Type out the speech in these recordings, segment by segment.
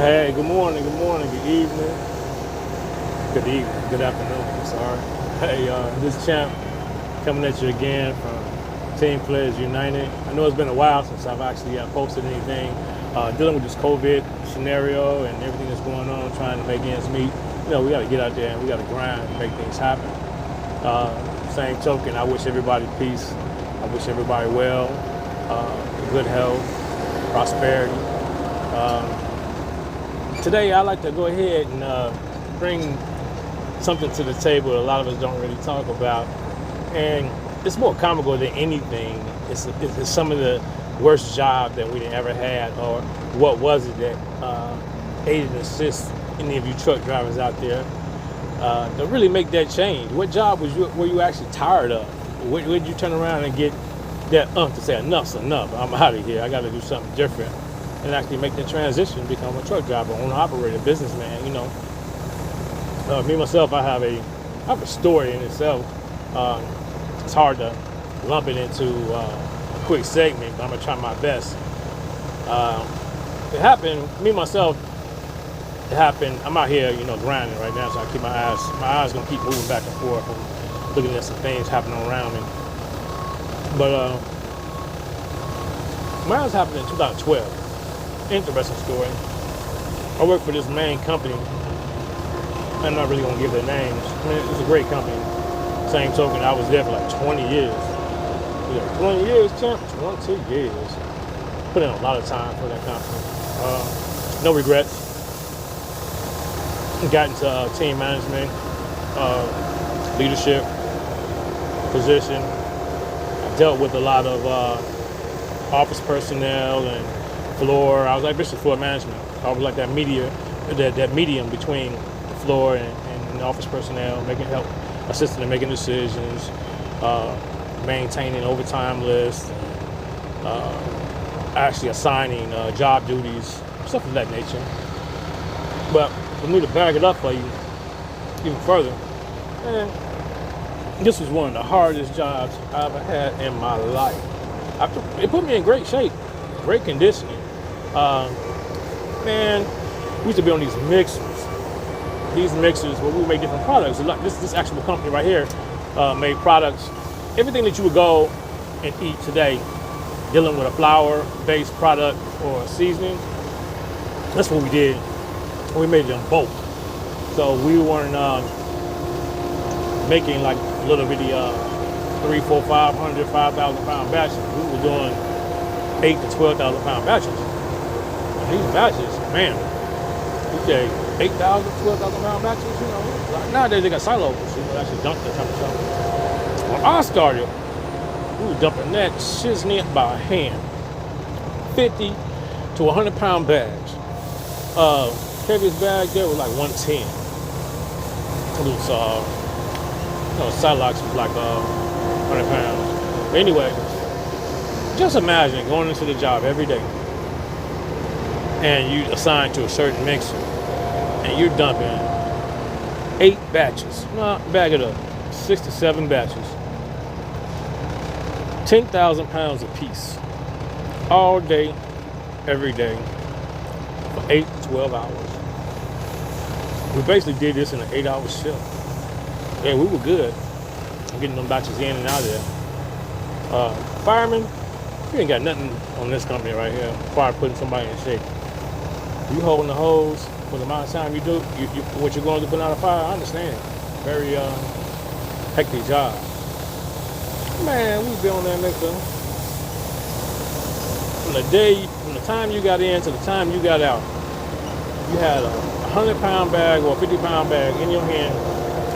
Hey, good evening, good afternoon. I'm sorry. Hey, this is Champ coming at you again from Team Players United. I know it's been a while since I've actually posted anything dealing with this COVID scenario and everything that's going on, trying to make ends meet. We got to get out there and we got to grind and make things happen. Same token, I wish everybody peace. I wish everybody well, good health, prosperity. Today, I'd like to go ahead and bring something to the table that a lot of us don't really talk about. And it's more comical than anything. It's some of the worst jobs that we ever had, or what was it that aided and assist any of you truck drivers out there to really make that change? What job were you actually tired of? Where did you turn around and get that to say enough's enough? I'm out of here. I got to do something different, and actually make the transition, become a truck driver, owner, operator, businessman. Me myself, I have a story in itself. It's hard to lump it into a quick segment, but I'm gonna try my best. It happened. Me myself, it happened. I'm out here, grinding right now, so I keep my eyes gonna keep moving back and forth, and looking at some things happening around me. But mine happened in 2012. Interesting story. I work for this main company. I'm not really gonna give their names. I mean, it's a great company. Same token, I was there for like 20 years. 20 years, Champ? 20 years. Put in a lot of time for that company. No regrets. Got into team management, leadership position. I dealt with a lot of office personnel and floor. I was like basically floor management. I was like that medium between the floor and the office personnel, assisting in making decisions, maintaining overtime lists, actually assigning job duties, stuff of that nature. But for me to bag it up for you even further, this was one of the hardest jobs I ever had in my life. It put me in great shape, great conditioning. We used to be on these mixers. These mixers where we make different products. Like this actual company right here made products. Everything that you would go and eat today, dealing with a flour-based product or a seasoning, that's what we did. We made it in bulk. So we weren't making like little bitty 300, 400, 500, 5,000 pound batches. We were doing 8 to 12,000 pound batches. These batches, man, okay, 8,000, 12,000 pound batches, Like nowadays they got silos, actually dump that type of stuff. When I started, we were dumping that shiznit by hand. 50 to 100 pound bags. Heaviest bag there was like 110. It was Silox was like 100 pounds. But anyway, just imagine going into the job every day, and you assigned to a certain mixer, and you're dumping 8 batches. No, bag it up. 6 to 7 batches. 10,000 pounds apiece. All day, every day, for 8 to 12 hours. We basically did this in an 8-hour shift. Yeah, we were good. Getting them batches in and out of there. Firemen, you ain't got nothing on this company right here. Fire putting somebody in shape. You holding the hose for the amount of time you do, what you're going to put out a fire, I understand. Very hectic job. Man, we be on that mixer. From the time you got in to the time you got out, you had a 100-pound bag or a 50-pound bag in your hand,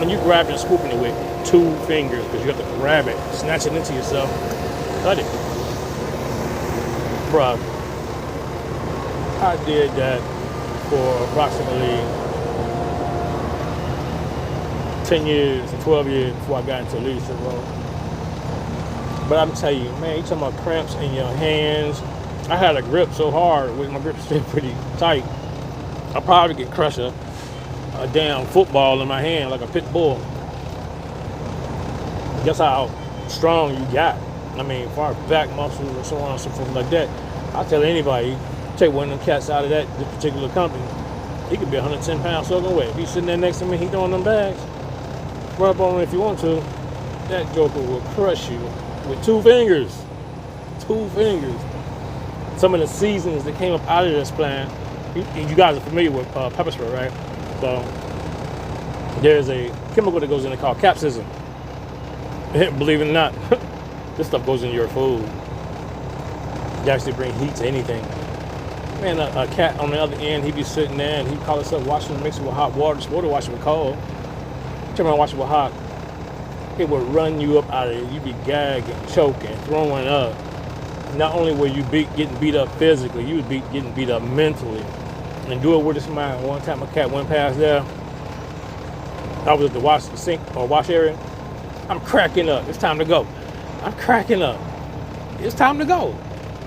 and you grabbed and scooping it with 2 fingers because you have to grab it, snatch it into yourself, cut it. Bruh, I did that for approximately 10 years and 12 years before I got into a leadership role. But I'm telling you, man, you talking about cramps in your hands. I had a grip so hard, with my grip still pretty tight, I probably could crush a damn football in my hand like a pit bull. That's how strong you got. I mean, as far as back muscles or so on and so forth like that. I tell anybody, Take one of them cats out of this particular company. He could be 110 pounds soaking wet. If he's sitting there next to me, he throwing them bags. Run up on him if you want to. That joker will crush you with 2 fingers. 2 fingers. Some of the seasons that came up out of this plant, you guys are familiar with pepper spray, right? So there's a chemical that goes in it called capsaicin. Believe it or not, this stuff goes in your food. You actually bring heat to anything. Man, a cat on the other end, he'd be sitting there and he'd call himself washing, mix it with hot water. Supposed to wash it with cold. Turn around, wash it with hot. It would run you up out of it. You'd be gagging, choking, throwing up. Not only were you getting beat up physically, you would be getting beat up mentally. And do it with this man. One time a cat went past there. I was at the sink or wash area. I'm cracking up. It's time to go. I'm cracking up. It's time to go.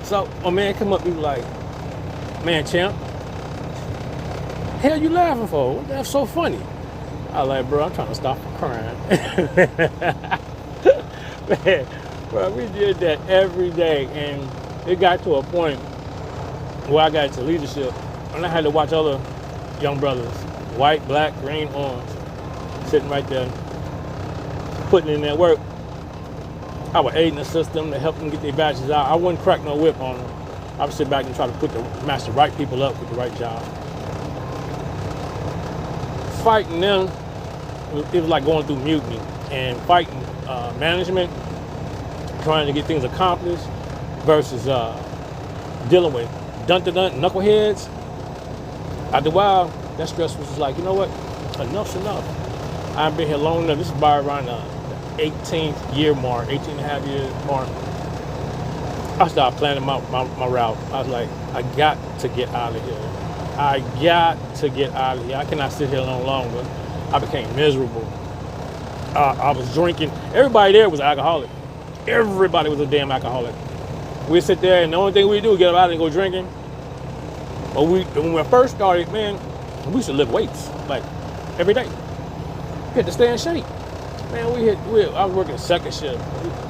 So a man come up, he was like, "Man, champ, hell you laughing for? What that's so funny?" I was like, "Bro, I'm trying to stop from crying." Man, bro, we did that every day, and it got to a point where I got into leadership, and I had to watch other young brothers, white, black, green, orange, sitting right there, putting in their work. I would aid in the system to help them get their badges out. I wouldn't crack no whip on them. I would sit back and try to match the right people up with the right job. Fighting them, it was like going through mutiny, and fighting management, trying to get things accomplished, versus dealing with dun-dun-dun knuckleheads. After a while, that stress was just like, you know what? Enough's enough. I've been here long enough. This is by around the 18th year mark, 18 and a half year mark. I started planning my route. I was like, I got to get out of here. I got to get out of here. I cannot sit here no longer. I became miserable. I was drinking. Everybody there was an alcoholic. Everybody was a damn alcoholic. We'd sit there, and the only thing we'd do was get out and go drinking. But when we first started, man, we used to lift weights, like, every day. We had to stay in shape. Man, I was working second shift.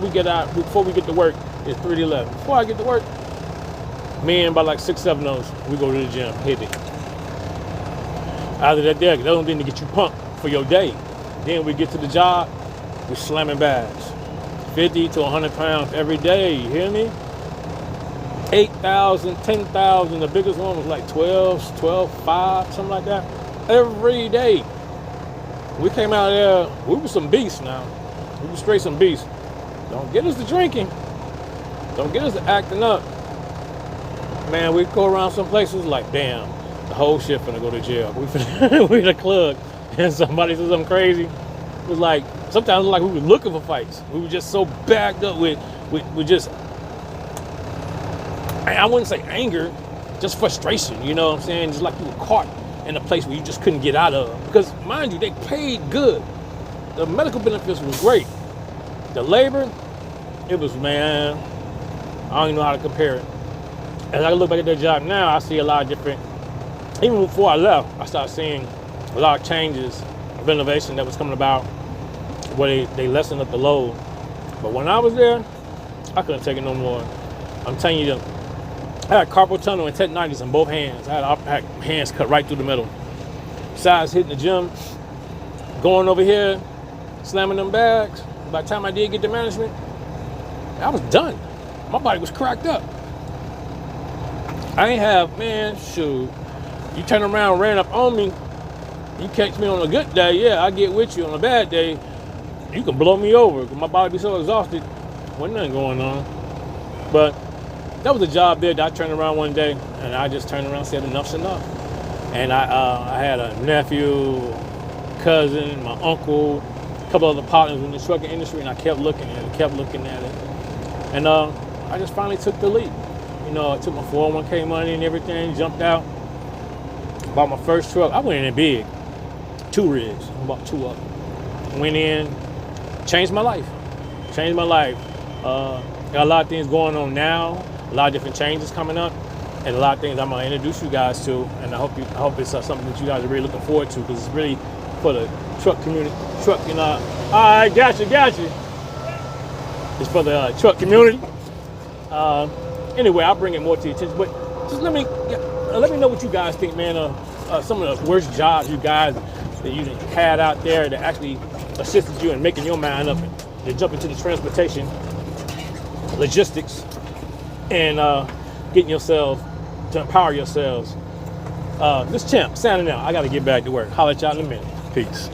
We get out, before we get to work, it's 3 to 11. Before I get to work, me and about like 6, 7 of us, we go to the gym, hit it. After that, that's the only thing to get you pumped for your day. Then we get to the job, we slamming bags. 50 to 100 pounds every day, you hear me? 8,000, 10,000, the biggest one was like 12,500, something like that. Every day. We came out there, we were some beasts now. We were straight some beasts. Don't get us to drinking. Don't get us to acting up. Man, we go around some places like, damn, the whole shit finna go to jail. We in a club and somebody said something crazy. It was like, sometimes it was like we were looking for fights. We were just so backed up with just, I wouldn't say anger, just frustration, you know what I'm saying? Just like you were caught in a place where you just couldn't get out of. Because mind you, they paid good. The medical benefits was great. The labor, it was, man, I don't even know how to compare it. As I look back at that job now, I see a lot of different, even before I left, I started seeing a lot of changes of innovation that was coming about where they lessened up the load. But when I was there, I couldn't take it no more. I'm telling you, I had carpal tunnel and tendonitis in both hands. I had hands cut right through the middle. Besides hitting the gym, going over here, slamming them bags, by the time I did get to management, I was done. My body was cracked up. I ain't have, man, shoot. You turn around, ran up on me, you catch me on a good day, yeah, I get with you. On a bad day, you can blow me over because my body be so exhausted. Wasn't nothing going on. But that was a job there that I turned around one day and I just turned around and said, enough's enough. And I had a nephew, cousin, my uncle, a couple other partners in the trucking industry, and I kept looking at it. And I just finally took the leap. You know, I took my 401k money and everything, jumped out, bought my first truck. I went in big, 2 rigs, bought 2 of them. Went in, changed my life. Got a lot of things going on now, a lot of different changes coming up, and a lot of things I'm gonna introduce you guys to, and I hope it's something that you guys are really looking forward to, because it's really for the truck community. I got you. It's for the truck community. Anyway, I'll bring it more to your attention, but just let me let me know what you guys think, man. Some of the worst jobs you guys that you had out there that actually assisted you in making your mind up to jump into the transportation logistics and getting yourself to empower yourselves. This Champ signing out. I got to get back to work. Holler at y'all in a minute. Peace.